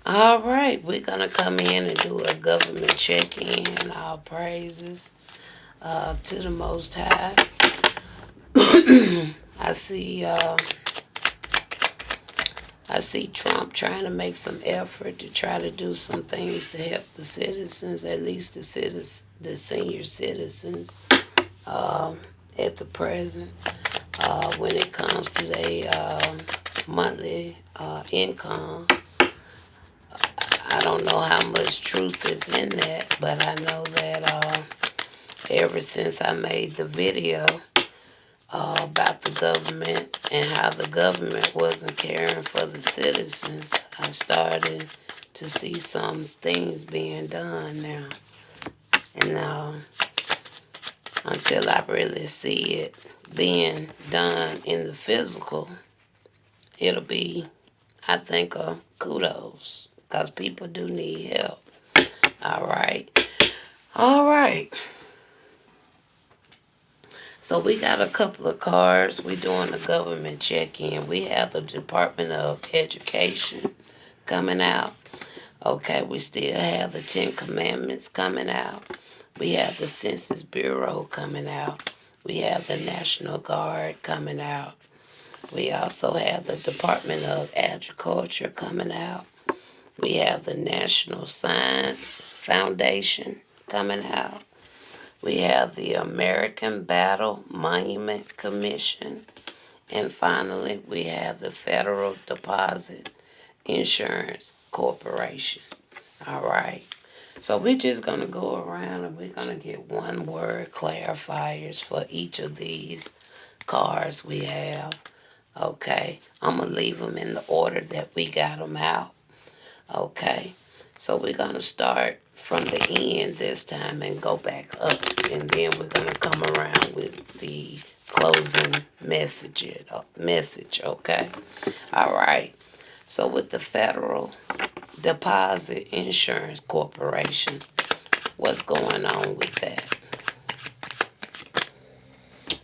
All right, we're gonna come in and do a government check-in. All praises to the Most High. I see. I see Trump trying to make some effort to try to do some things to help the citizens, at least the senior citizens, um, at the present. When it comes to their monthly income, I don't know how much truth is in that, but I know that ever since I made the video about the government and how the government wasn't caring for the citizens, I started to see some things being done now. And until I really see it being done in the physical, it'll be, I think, kudos, because people do need help. All right. All right. So we got a couple of cards. We're doing a government check-in. We have the Department of Education coming out. Okay, we still have the Ten Commandments coming out. We have the Census Bureau coming out. We have the National Guard coming out. We also have the Department of Agriculture coming out. We have the National Science Foundation coming out. We have the American Battle Monument Commission. And finally, we have the Federal Deposit Insurance Corporation. All right. So we're just going to go around and we're going to get one word clarifiers for each of these cards we have. Okay. I'm going to leave them in the order that we got them out. Okay. So we're going to start from the end this time and go back up. And then we're going to come around with the closing message, okay? All right. So with the Federal Deposit Insurance Corporation, what's going on with that?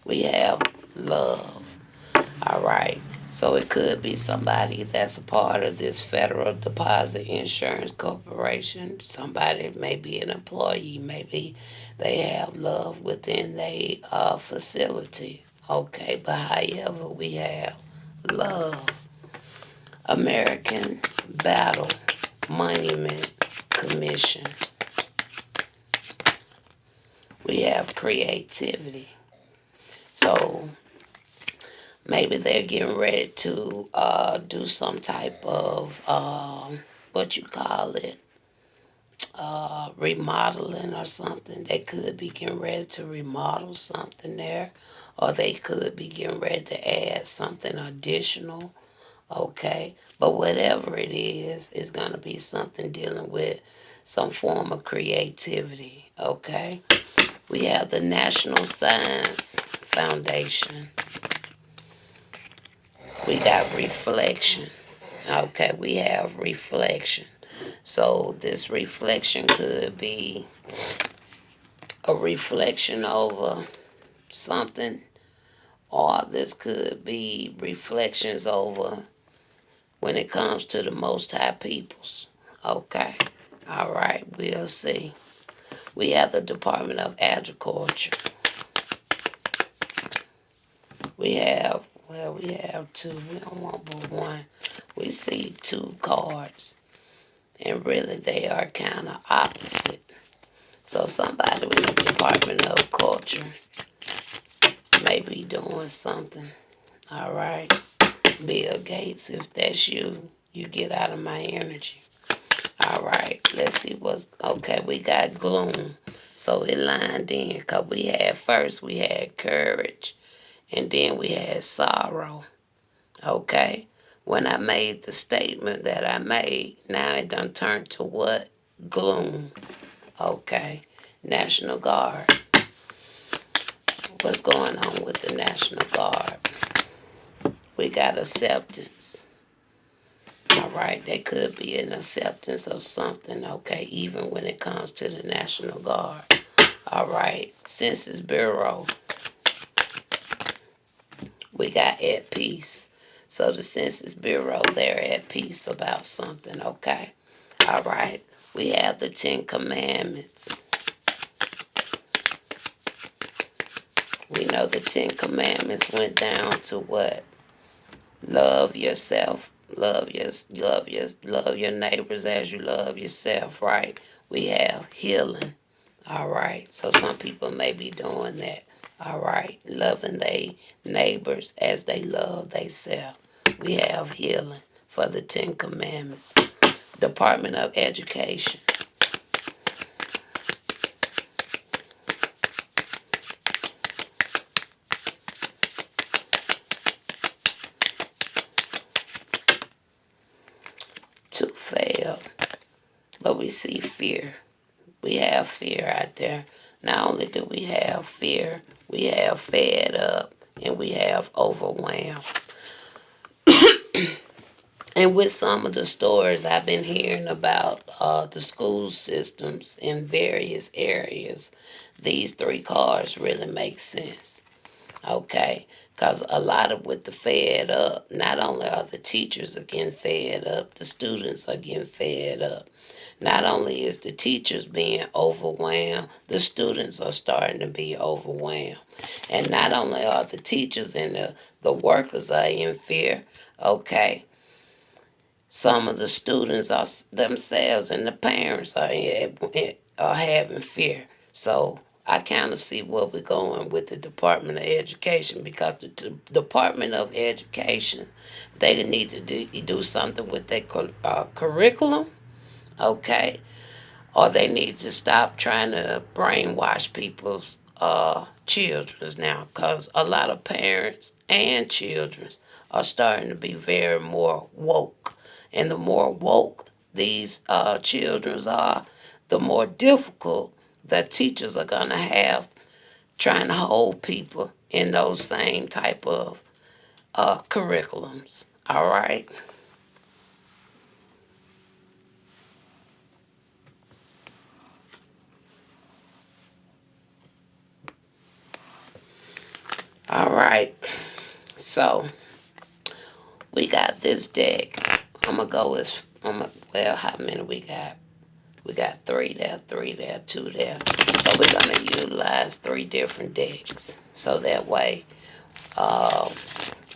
We have love. All right. So it could be somebody that's a part of this Federal Deposit Insurance Corporation. Somebody may be an employee. Maybe they have love within their facility. Okay, but however, we have love. American Battle Monument Commission. We have creativity. So maybe they're getting ready to do some type of what you call it, remodeling or something. They could be getting ready to remodel something there, or they could be getting ready to add something additional. Okay, but whatever it is, it's gonna be something dealing with some form of creativity. Okay, we have the National Science Foundation. We got reflection. Okay, we have reflection. So this reflection could be a reflection over something, or this could be reflections over when it comes to the Most High peoples. Okay, all right, we'll see. We have the Department of Agriculture. We have two. We don't want but one. We see two cards, and really they are kind of opposite. So somebody with the Department of Culture may be doing something. All right, Bill Gates, if that's you, you get out of my energy. All right, let's see what's okay. We got gloom, so it lined in because we had courage, and then we had sorrow. Okay, when I made the statement that I made, now it done turned to what? Gloom. Okay, National Guard. What's going on with the National Guard? We got acceptance. All right, there could be an acceptance of something, okay, even when it comes to the National Guard. All right, Census Bureau. We got at peace. So the Census Bureau, they're at peace about something, okay? All right. We have the Ten Commandments. We know the Ten Commandments went down to what? Love yourself. Love your neighbors as you love yourself, right? We have healing. All right. So some people may be doing that. All right. Loving their neighbors as they love themselves. We have healing for the Ten Commandments. Department of Education. Two failed, but we see fear. We have fear out there. Not only do we have fear, we have fed up and we have overwhelmed. And with some of the stories I've been hearing about the school systems in various areas, these three cards really make sense. Okay? Because a lot of with the fed up, not only are the teachers are getting fed up, the students are getting fed up. Not only is the teachers being overwhelmed, the students are starting to be overwhelmed. And not only are the teachers and the workers are in fear, okay, some of the students are themselves and the parents are having fear. So I kind of see where we're going with the Department of Education because the Department of Education, they need to do something with their curriculum, okay? Or they need to stop trying to brainwash people's children now because a lot of parents and children are starting to be very more woke. And the more woke these children are, the more difficult the teachers are going to have trying to hold people in those same type of curriculums. All right? All right. So we got this deck. I'm gonna go with well, how many we got? We got three there, two there. So we're gonna utilize three different decks. So that way, uh,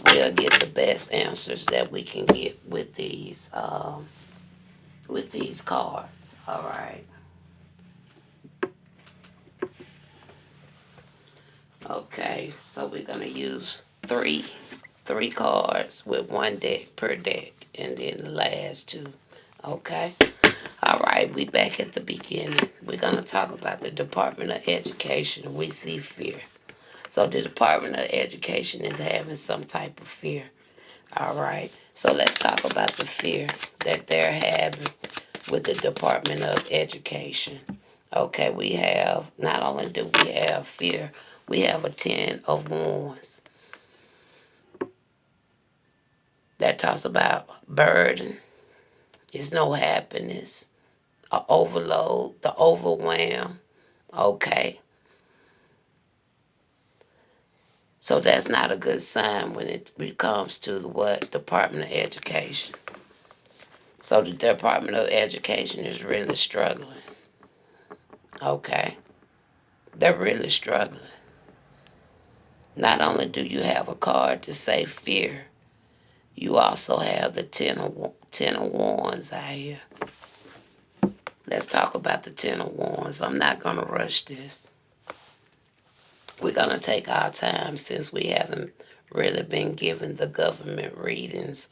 we'll get the best answers that we can get with these cards. All right. Okay. So we're gonna use three cards with one deck per deck, and then the last two. Okay. All right, we back at the beginning. We're going to talk about the Department of Education. We see fear. So the Department of Education is having some type of fear. All right. So let's talk about the fear that they're having with the Department of Education. Okay, we have, not only do we have fear, we have a 10 of Wands. That talks about burden. There's no happiness, overload, the overwhelm. Okay. So that's not a good sign when it comes to the what? Department of Education. So the Department of Education is really struggling. Okay. They're really struggling. Not only do you have a card to say fear, you also have the ten of Wands out here. Let's talk about the Ten of Wands. I'm not going to rush this. We're going to take our time since we haven't really been given the government readings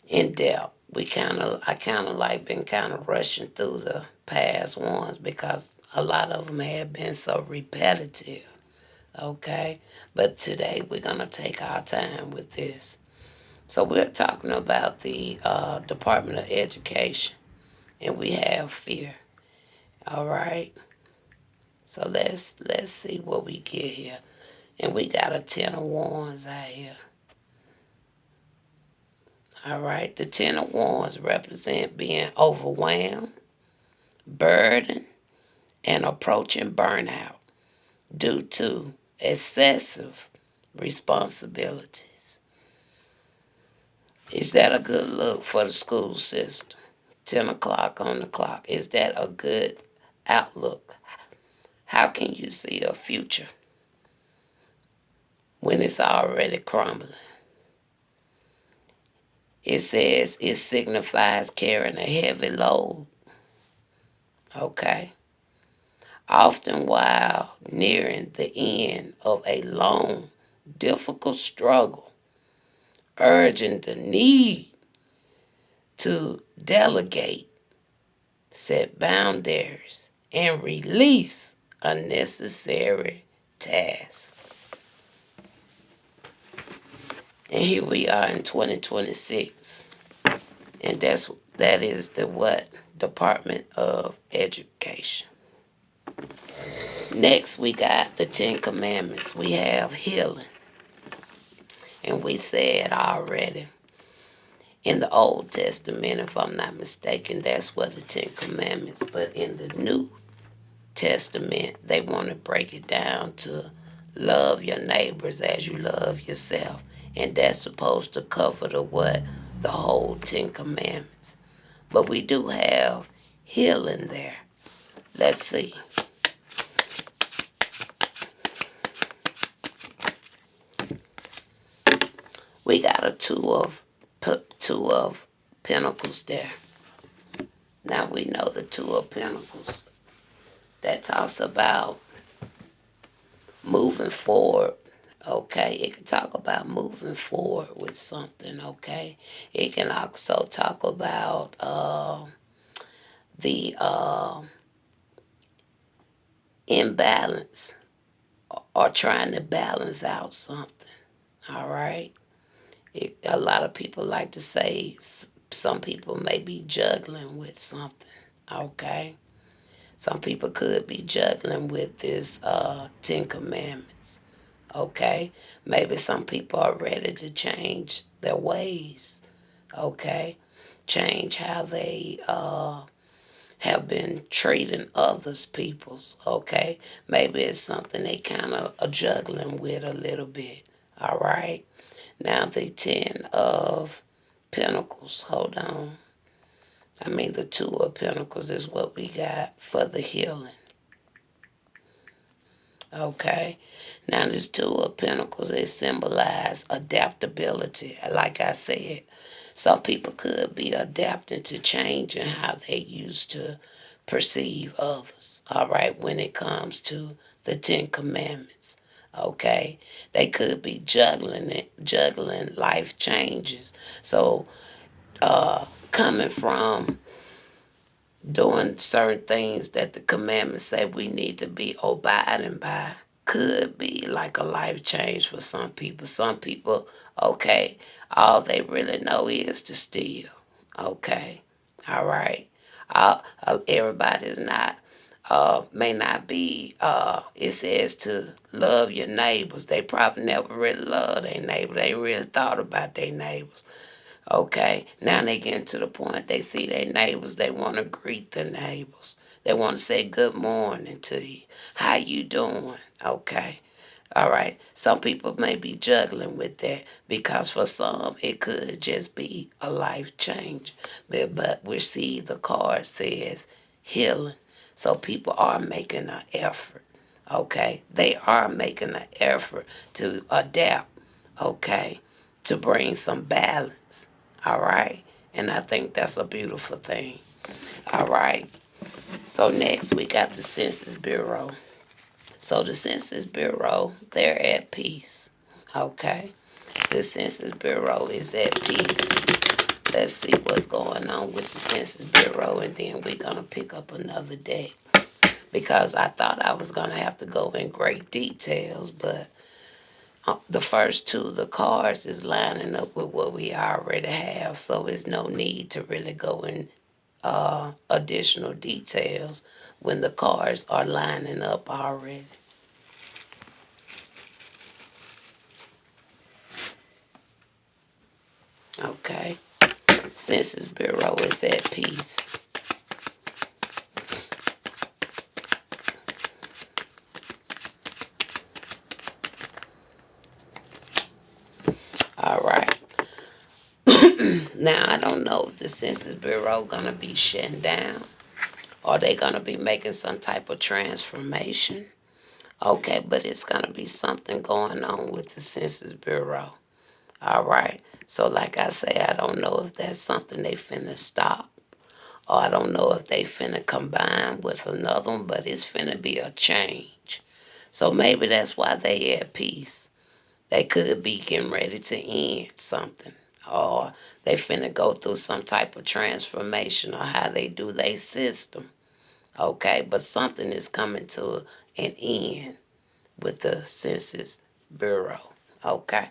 in depth. I kind of like been kind of rushing through the past ones because a lot of them have been so repetitive. Okay, but today we're going to take our time with this. So we're talking about the Department of Education, and we have fear. All right. So let's see what we get here. And we got a 10 of Wands out here. All right. The 10 of Wands represent being overwhelmed, burdened, and approaching burnout due to excessive responsibilities. Is that a good look for the school system? 10 o'clock on the clock. Is that a good outlook? How can you see a future when it's already crumbling? It says it signifies carrying a heavy load. Okay. Often while nearing the end of a long, difficult struggle, urging the need to delegate, set boundaries, and release unnecessary tasks. And here we are in 2026. And that is the what? Department of Education. Next, we got the Ten Commandments. We have healing. And we said already in the Old Testament, if I'm not mistaken, that's what the Ten Commandments. But in the New Testament, they want to break it down to love your neighbors as you love yourself. And that's supposed to cover the what? The whole Ten Commandments. But we do have healing there. Let's see. We got a two of Pentacles there. Now we know the Two of Pentacles. That talks about moving forward. Okay, it can talk about moving forward with something. Okay, it can also talk about the imbalance or trying to balance out something. All right. A lot of people like to say some people may be juggling with something. Okay. Some people could be juggling with this Ten Commandments. Okay. Maybe some people are ready to change their ways. Okay. Change how they have been treating others peoples. Okay. Maybe it's something they kind of are juggling with a little bit. All right. Now the Ten of Pentacles. Hold on. The Two of Pentacles is what we got for the healing. Okay. Now this Two of Pentacles, it symbolizes adaptability. Like I said, some people could be adapting to changing how they used to perceive others. All right. When it comes to the Ten Commandments. Okay. They could be juggling life changes. So coming from doing certain things that the commandments say we need to be abiding by could be like a life change for some people. Some people, okay, all they really know is to steal. Okay, all right. Everybody is not, may not be, it says to love your neighbors. They probably never really loved their neighbors. They really thought about their neighbors. Okay, now they getting to the point they see their neighbors, they want to greet the neighbors. They want to say good morning to you. How you doing? Okay. All right. Some people may be juggling with that because for some it could just be a life change. But we see the card says healing. So people are making an effort. Okay. They are making an effort to adapt. Okay. To bring some balance. All right. And I think that's a beautiful thing. All right. So next we got the Census Bureau. So the Census Bureau, they're at peace. Okay. The Census Bureau is at peace. Let's see what's going on with the Census Bureau, and then we're going to pick up another deck. Because I thought I was going to have to go in great details, but the first two, the cards, is lining up with what we already have, so there's no need to really go in additional details when the cards are lining up already. Okay. Census Bureau is at peace. All right. Now, I don't know know if the Census Bureau gonna be shutting down or they gonna be making some type of transformation. Okay, but it's gonna be something going on with the Census Bureau. All right. So like I say, I don't know if that's something they finna stop. Or I don't know if they finna combine with another one, but it's finna be a change. So maybe that's why they at peace. They could be getting ready to end something. Or they finna go through some type of transformation or how they do their system. Okay, but something is coming to an end with the Census Bureau. Okay.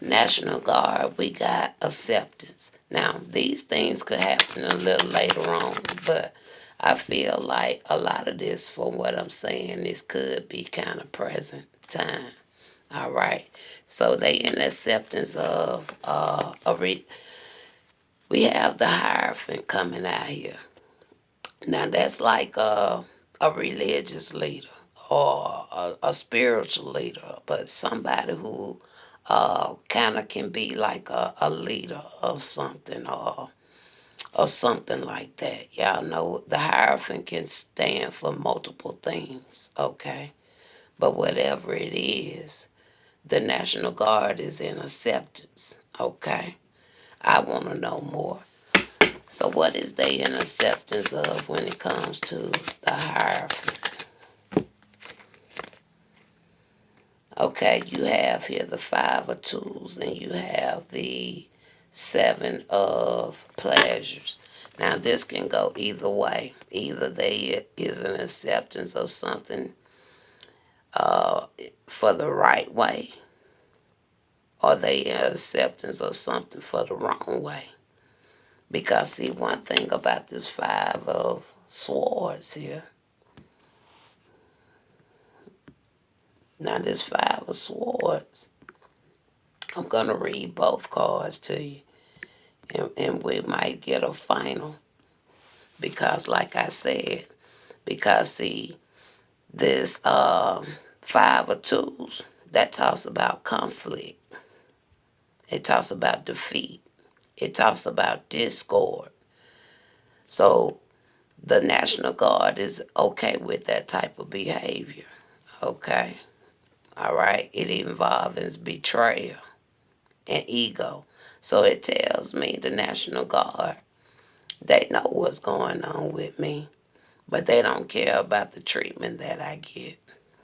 National Guard, we got acceptance. Now, these things could happen a little later on, but I feel like a lot of this, for what I'm saying, this could be kind of present time. All right. So they in acceptance of we have the Hierophant coming out here. Now that's like a religious leader or a spiritual leader, but somebody who kind of can be like a leader of something or something like that. Y'all know the Hierophant can stand for multiple things, okay? But whatever it is, the National Guard is in acceptance, okay? I want to know more. So what is they in acceptance of when it comes to the Hierophant? Okay, you have here the Five of Tools and you have the Seven of Pleasures. Now this can go either way. Either they is an acceptance of something for the right way, or they in acceptance of something for the wrong way. Because see, one thing about this Five of Swords here. Now this Five of Swords, I'm going to read both cards to you. And we might get a final. Because like I said, because see, this Five of Tools, that talks about conflict. It talks about defeat. It talks about discord. So the National Guard is okay with that type of behavior. Okay? All right? It involves betrayal and ego. So it tells me the National Guard, they know what's going on with me, but they don't care about the treatment that I get.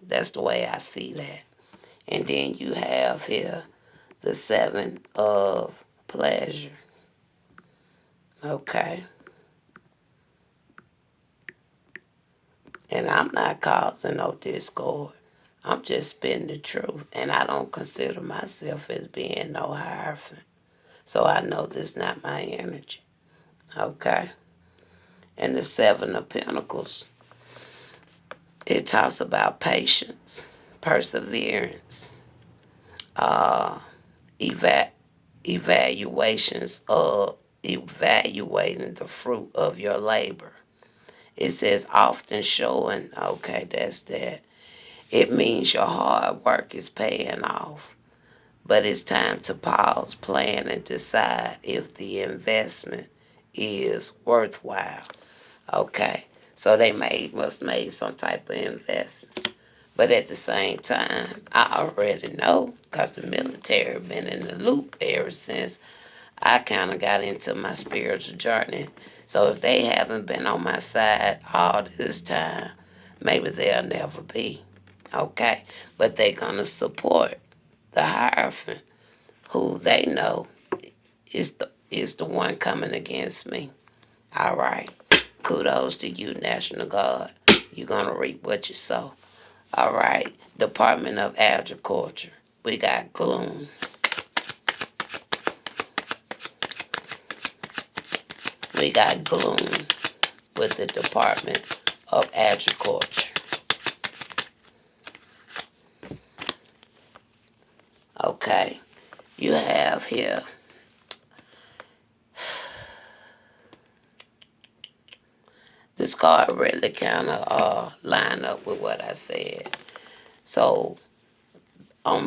That's the way I see that. And then you have here the Seven of Pleasure. Okay? And I'm not causing no discord. I'm just spitting the truth. And I don't consider myself as being no Hierophant. So I know this is not my energy. Okay? And the Seven of Pentacles, it talks about patience, perseverance, eva- evaluations of evaluating the fruit of your labor. It says often showing, okay, that's that. It means your hard work is paying off. But it's time to pause, plan, and decide if the investment is worthwhile. Okay. So they must made some type of investment. But at the same time, I already know because the military been in the loop ever since I kind of got into my spiritual journey. So if they haven't been on my side all this time, maybe they'll never be. Okay? But they're going to support the Hierophant, who they know is the one coming against me. All right. Kudos to you, National Guard. You're going to reap what you sow. All right. Department of Agriculture. We got gloom. We got gloom with the Department of Agriculture. Okay. You have here this card really kind of line up with what I said. So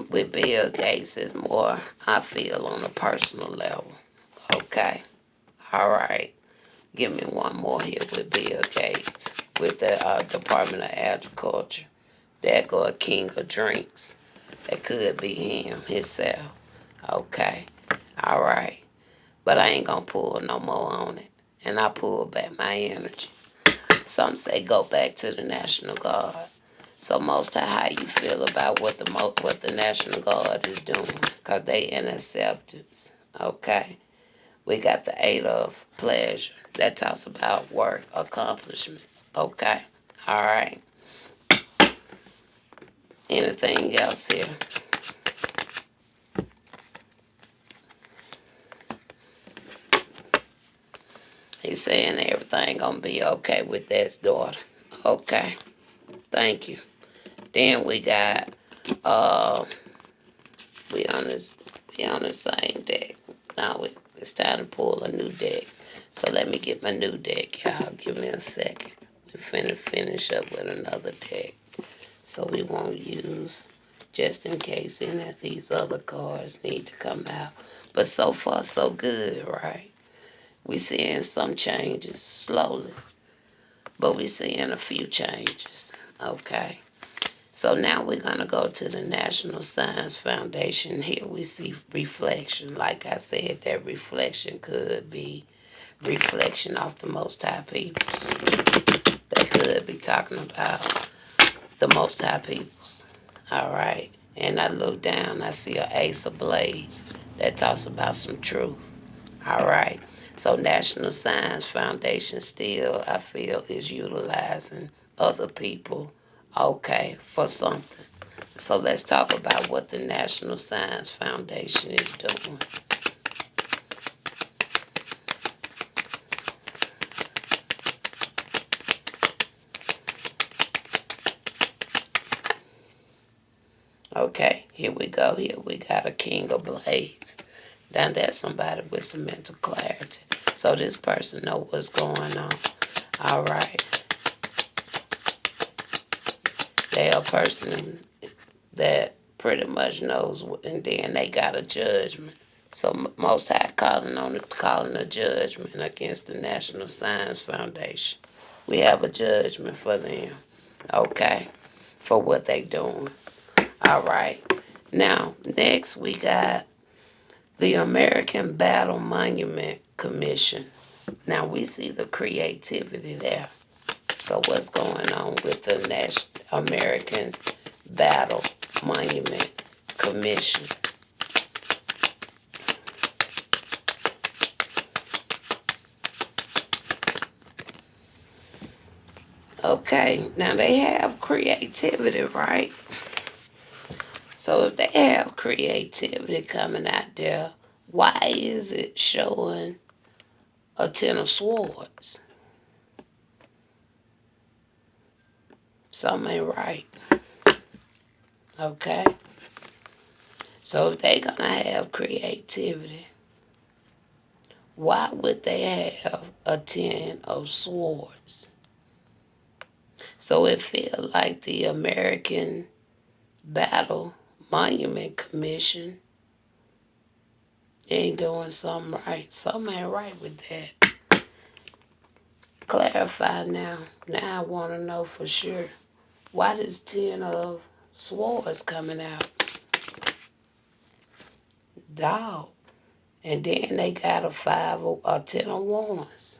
with Bill Gates is more, I feel, on a personal level. Okay. All right. Give me one more here with Bill Gates, with the Department of Agriculture. There go a king of drinks. That could be him, himself. Okay. All right. But I ain't gonna pull no more on it. And I pull back my energy. Some say go back to the National Guard. So most of how you feel about what the National Guard is doing, cause they in acceptance. Okay. We got the eight of pleasure. That talks about work, accomplishments. Okay. All right. Anything else here? He's saying everything gonna be okay with that daughter. Okay. Thank you. Then we got we on this we on the same deck. Now it's time to pull a new deck. So let me get my new deck, y'all. Give me a second. We finna finish up with another deck. So we won't use just in case any of these other cards need to come out. But so far so good, right? We seeing some changes slowly. But we seeing a few changes. Okay. So now we're going to go to the National Science Foundation. Here we see reflection. Like I said, that reflection could be reflection off the Most High Peoples. That could be talking about the Most High Peoples. All right. And I look down, I see an ace of blades. That talks about some truth. All right. So National Science Foundation still, I feel, is utilizing other people, okay, for something. So let's talk about what the National Science Foundation is doing. Okay, here we go. Here we got a king of blades. Now that's somebody with some mental clarity. So this person know what's going on. All right. They a person that pretty much knows, and then they got a judgment. So Most High calling a judgment against the National Science Foundation. We have a judgment for them, okay, for what they doing. All right. Now next we got the American Battle Monument Commission. Now we see the creativity there. So what's going on with the American Battle Monument Commission? Okay, now they have creativity, right? So if they have creativity coming out there, why is it showing a Ten of Swords? Something ain't right. Okay? So if they gonna have creativity, why would they have a Ten of Swords? So it feels like the American Battle Monument Commission ain't doing something right. Something ain't right with that. Clarify now. Now I want to know for sure. Why does Ten of Swords coming out? Dog. And then they got a 10 of Wands.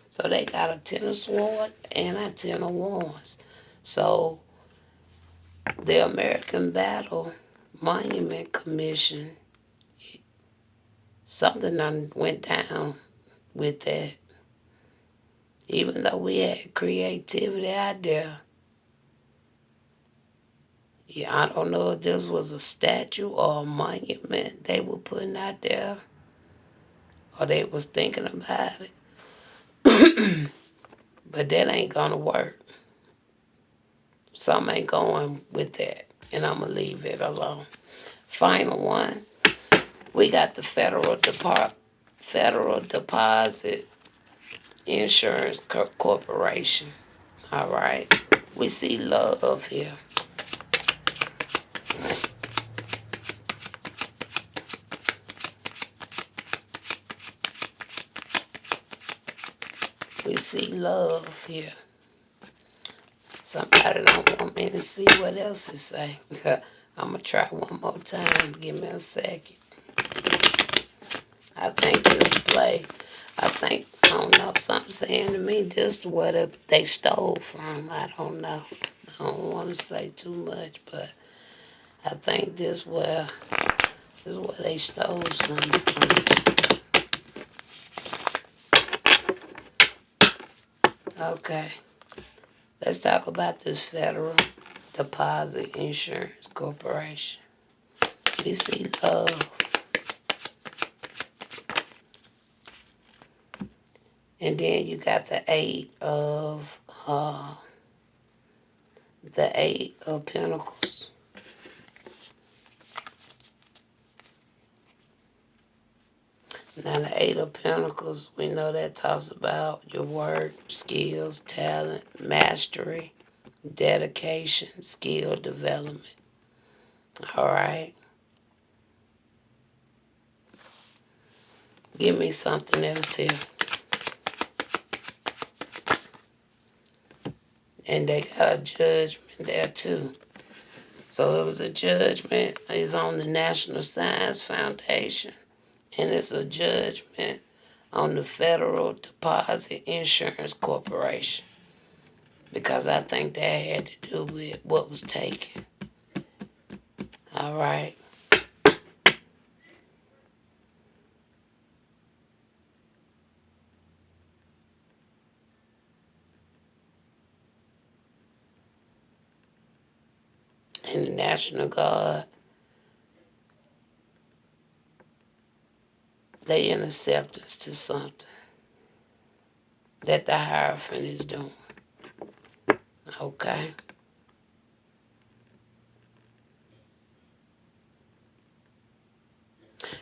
So they got a 10 of Swords and a 10 of Wands. So the American Battle Monument Commission, something done went down with that. Even though we had creativity out there. Yeah, I don't know if this was a statue or a monument they were putting out there, or they was thinking about it. But that ain't gonna work. Something ain't going with that, and I'm gonna leave it alone. Final one, we got the Federal Deposit Insurance Corporation. All right, we see love here. We see love here. Somebody don't want me to see what else it say. I'm going to try one more time. Give me a second. I think this play, I don't know, something saying to me this is what they stole from. I don't know. I don't want to say too much, but I think this where they stole something from. Okay. Let's talk about this Federal Deposit Insurance Corporation. We see love. And then you got the Eight of Pentacles. Now the Eight of Pentacles, we know that talks about your work, skills, talent, mastery, dedication, skill development. All right. Give me something else here. And they got a judgment there too. So it was a judgment. It's on the National Science Foundation. And it's a judgment on the Federal Deposit Insurance Corporation. Because I think that had to do with what was taken. All right. And the National Guard, they in acceptance to something that the Hierophant is doing. Okay.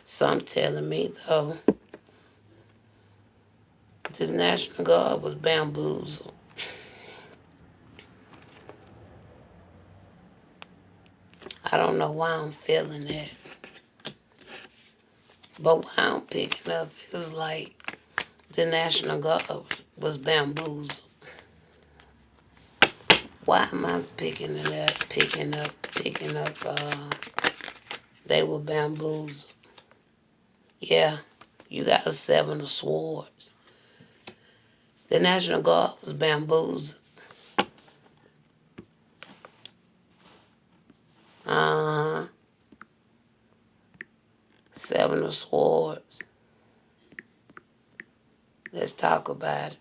Some telling me, though, this National Guard was bamboozled. I don't know why I'm feeling that. But why I'm picking up, it was like the National Guard was bamboozled. Why am I picking up, they were bamboozled. Yeah, you got a Seven of Swords. The National Guard was bamboozled. Uh-huh. Seven of Swords. Let's talk about it.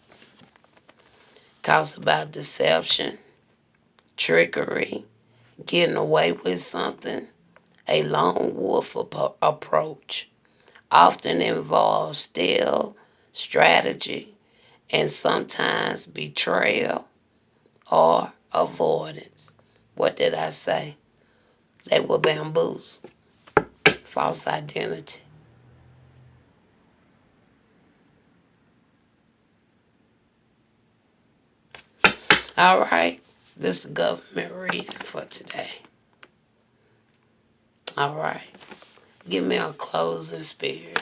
Talks about deception, trickery, getting away with something. A lone wolf approach often involves stealth, strategy, and sometimes betrayal or avoidance. What did I say? They were bamboozled. False identity. All right. This is government reading for today. All right. Give me a closing spirit.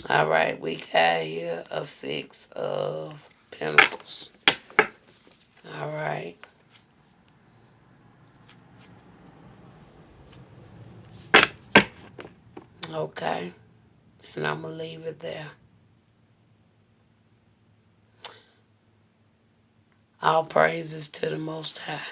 All right. We got here a Six of Pentacles. All right. Okay. And I'm going to leave it there. All praises to the Most High.